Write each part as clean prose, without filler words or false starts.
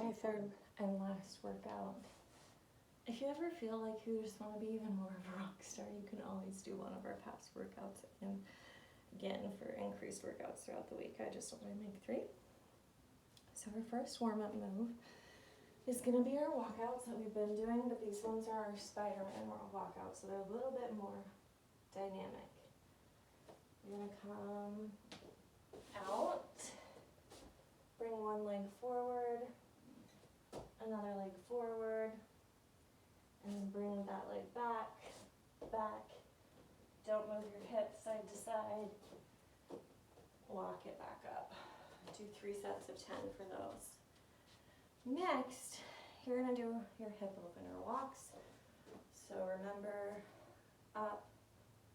my third and last workout. If you ever feel like you just want to be even more of a rock star, you can always do one of our past workouts. And again, for increased workouts throughout the week, I just only make 3. So our first warm-up move is going to be our walkouts that we've been doing, but these ones are our Spider-Man walkouts, so they're a little bit more dynamic. You're going to come out, bring one leg forward, another leg forward, and then bring that leg back, back. Don't move your hips side to side. Walk it back up. Do 3 sets of 10 for those. Next, you're going to do your hip opener walks. So remember, up,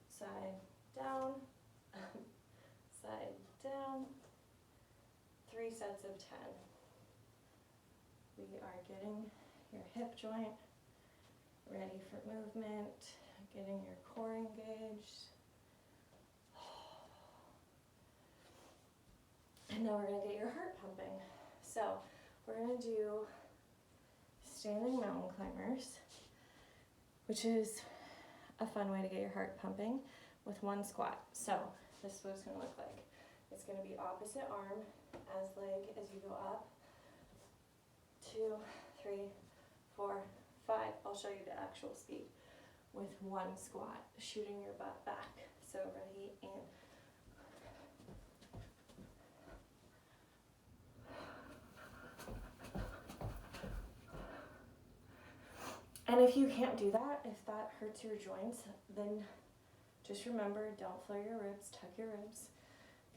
side, down, up, side, down. 3 sets of 10. We are getting your hip joint ready for movement, getting your core engaged. And now we're going to get your heart pumping. So we're going to do standing mountain climbers, which is a fun way to get your heart pumping with one squat. So this is what it's going to look like. It's going to be opposite arm as leg as you go up. 2, 3, 4, 5. I'll show you the actual speed with one squat, shooting your butt back. So ready and if you can't do that, if that hurts your joints, then just remember, don't flare your ribs, tuck your ribs.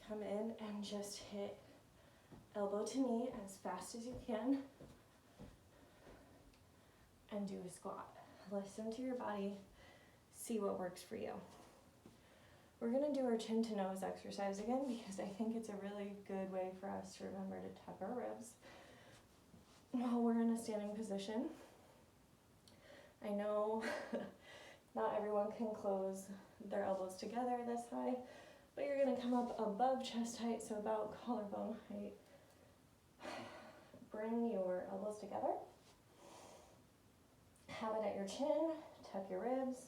Come in and just hit elbow to knee as fast as you can and do a squat. Listen to your body, see what works for you. We're going to do our chin to nose exercise again because I think it's a really good way for us to remember to tuck our ribs while we're in a standing position. I know not everyone can close their elbows together this high, but you're going to come up above chest height, so about collarbone height. Bring your elbows together. Have it at your chin, tuck your ribs,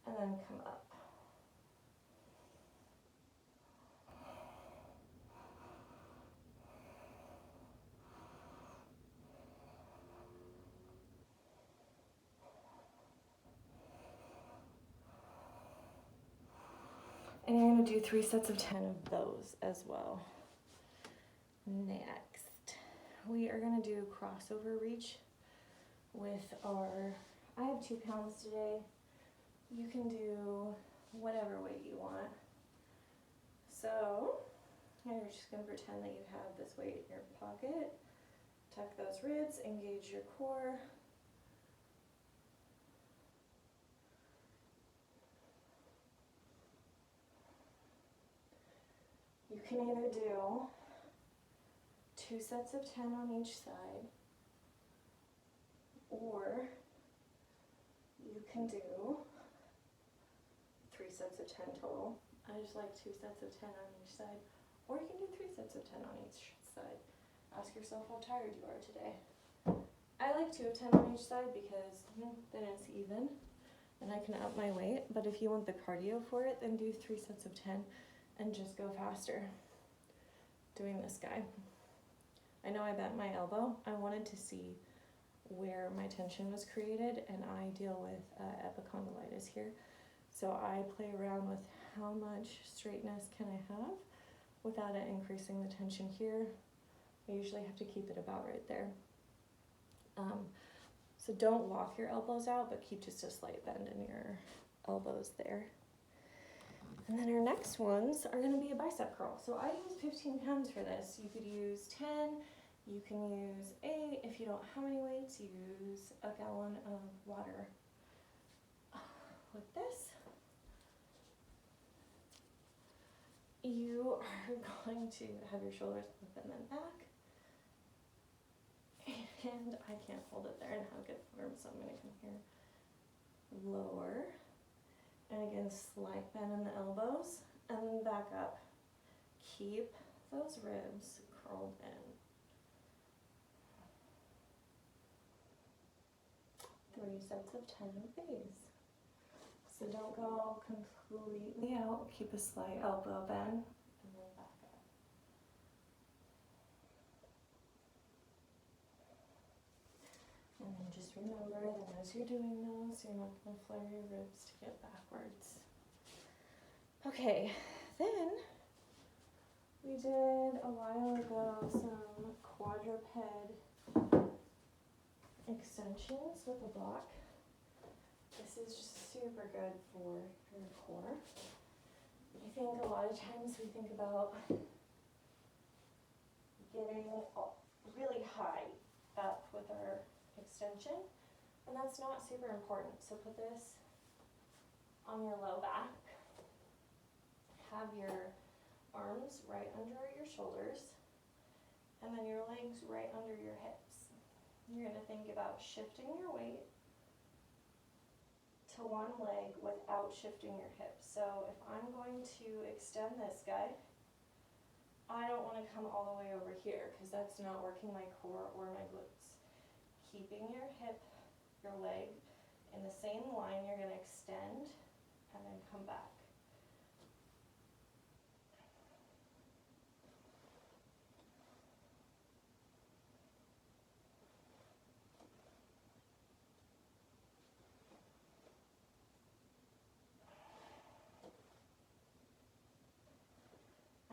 and then come up. And you're going to do 3 sets of 10 of those as well. Next, we are going to do crossover reach with our, I have 2 pounds today. You can do whatever weight you want. So you're just going to pretend that you have this weight in your pocket. Tuck those ribs, engage your core. You can either do 2 sets of 10 on each side, or you can do 3 sets of 10 total. I just like 2 sets of 10 on each side, or you can do 3 sets of 10 on each side. Ask yourself how tired you are today. I like 2 of 10 on each side because then it's even and I can up my weight, but if you want the cardio for it, then do 3 sets of 10 and just go faster doing this guy. I know I bent my elbow. I wanted to see where my tension was created, and I deal with epicondylitis here. So I play around with how much straightness can I have without it increasing the tension here. I usually have to keep it about right there. So don't walk your elbows out, but keep just a slight bend in your elbows there. And then our next ones are going to be a bicep curl. So I use 15 pounds for this. You could use 10, you can use 8. If you don't have any weights, use a gallon of water. With this, you are going to have your shoulders up and then back. And I can't hold it there and have good form, so I'm going to come here. Lower. And again, slight bend in the elbows, and then back up. Keep those ribs curled in. 3 sets of 10 of these. So don't go completely out, keep a slight elbow bend, and then back up. And then just remember that as you're doing those, you're not going to flare your ribs to get backwards. Okay, then we did a while ago some quadruped extensions with a block. This is just super good for your core. I think a lot of times we think about getting really high up with our extension, and that's not super important. So put this on your low back. Have your arms right under your shoulders, and then your legs right under your hips. You're going to think about shifting your weight to one leg without shifting your hips. So if I'm going to extend this guy, I don't want to come all the way over here because that's not working my core or my glutes. Keeping your hip, your leg in the same line, you're going to extend and then come back.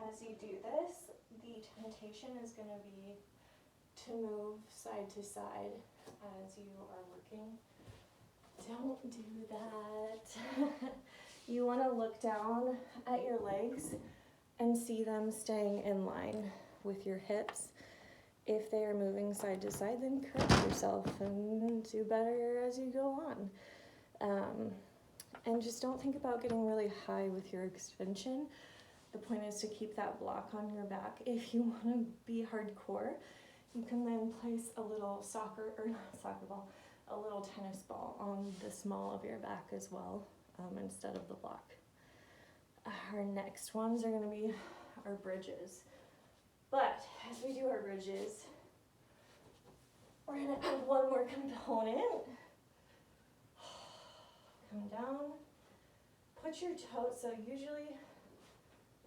As you do this, the temptation is going to be to move side to side as you are working. Don't do that. You want to look down at your legs and see them staying in line with your hips. If they are moving side to side, then correct yourself and do better as you go on. And just don't think about getting really high with your extension. The point is to keep that block on your back. If you want to be hardcore, you can then place a little a little tennis ball on the small of your back as well, instead of the block. Our next ones are going to be our bridges. But as we do our bridges, we're going to add one more component. Come down, put your toes, so usually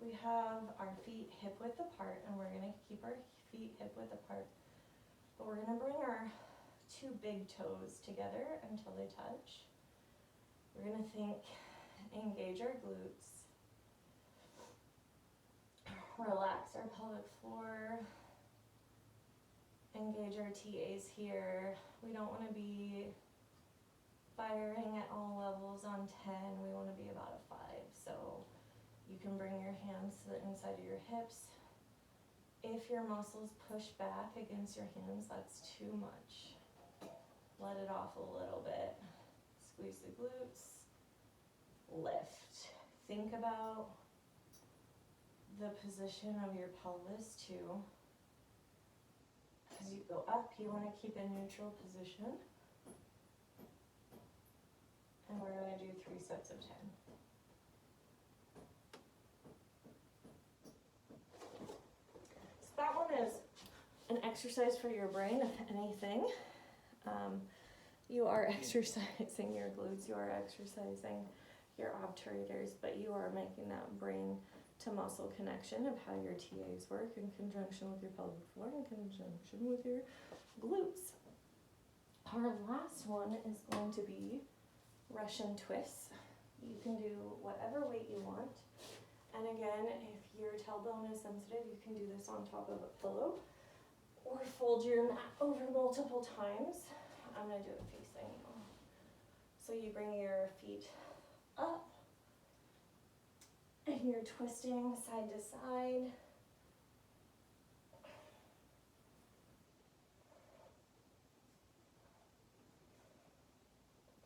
we have our feet hip width apart, and we're going to keep our feet hip width apart. But we're going to bring our 2 big toes together until they touch. We're going to think, engage our glutes, relax our pelvic floor, engage our TAs here. We don't want to be firing at all levels on 10. We want to be about a 5. So you can bring your hands to the inside of your hips. If your muscles push back against your hands, that's too much. Let it off a little bit. Squeeze the glutes. Lift. Think about the position of your pelvis too. As you go up, you want to keep a neutral position. And we're going to do 3 sets of 10. That one is an exercise for your brain, if anything. You are exercising your glutes, you are exercising your obturators, but you are making that brain to muscle connection of how your TAs work in conjunction with your pelvic floor, in conjunction with your glutes. Our last one is going to be Russian twists. You can do whatever weight you want. And again, if your tailbone is sensitive, you can do this on top of a pillow or fold your mat over multiple times. I'm going to do it facing you. So you bring your feet up and you're twisting side to side.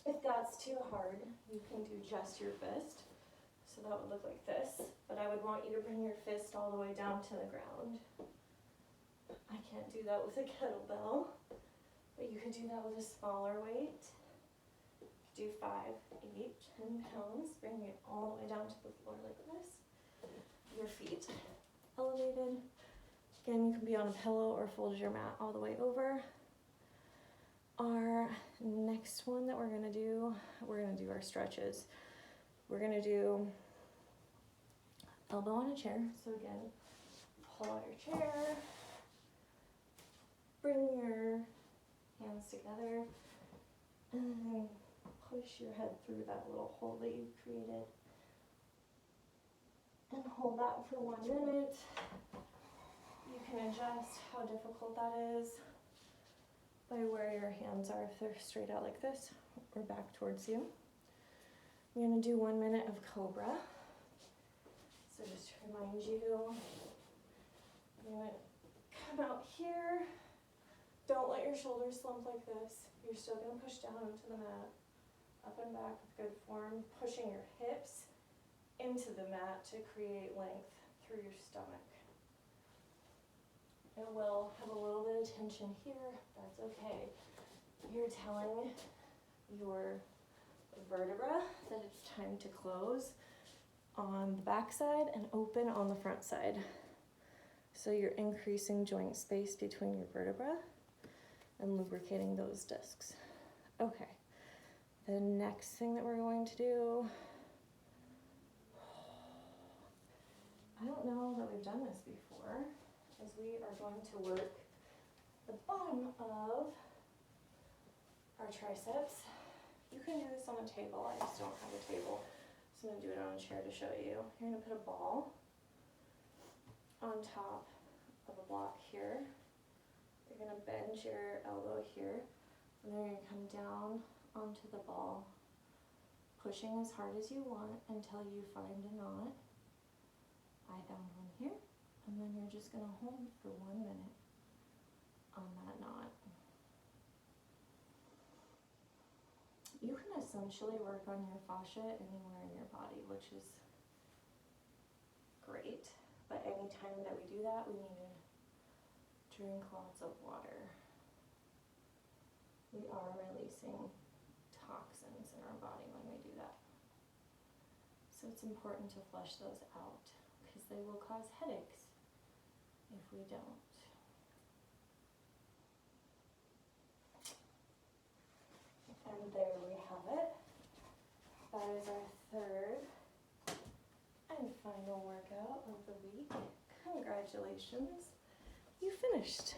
If that's too hard, you can do just your fist. So that would look like this, but I would want you to bring your fist all the way down to the ground. I can't do that with a kettlebell, but you could do that with a smaller weight. Do 5, 8, 10 pounds, bring it all the way down to the floor like this. Your feet elevated. Again, you can be on a pillow or fold your mat all the way over. Our next one that we're gonna do our stretches. We're gonna do elbow on a chair. So again, pull out your chair, bring your hands together, and then push your head through that little hole that you created. And hold that for 1 minute. You can adjust how difficult that is by where your hands are, if they're straight out like this or back towards you. We're going to do 1 minute of cobra. So just to remind you, you're going to come out here. Don't let your shoulders slump like this. You're still going to push down into the mat, up and back with good form, pushing your hips into the mat to create length through your stomach. It will have a little bit of tension here, that's okay. You're telling your vertebra that it's time to close on the back side and open on the front side. So you're increasing joint space between your vertebra and lubricating those discs. Okay, the next thing that we're going to do, I don't know that we've done this before, is we are going to work the bottom of our triceps. You can do this on a table, I just don't have a table, so I'm going to do it on a chair to show you. You're going to put a ball on top of a block here. You're going to bend your elbow here, and then you're going to come down onto the ball, pushing as hard as you want until you find a knot. I found one here, and then you're just going to hold for 1 minute on that knot. You can essentially work on your fascia anywhere in your body, which is great, but anytime that we do that, we need to drink lots of water. We are releasing toxins in our body when we do that. So it's important to flush those out, because they will cause headaches if we don't. And there we have it. That is our third and final workout of the week. Congratulations, you finished.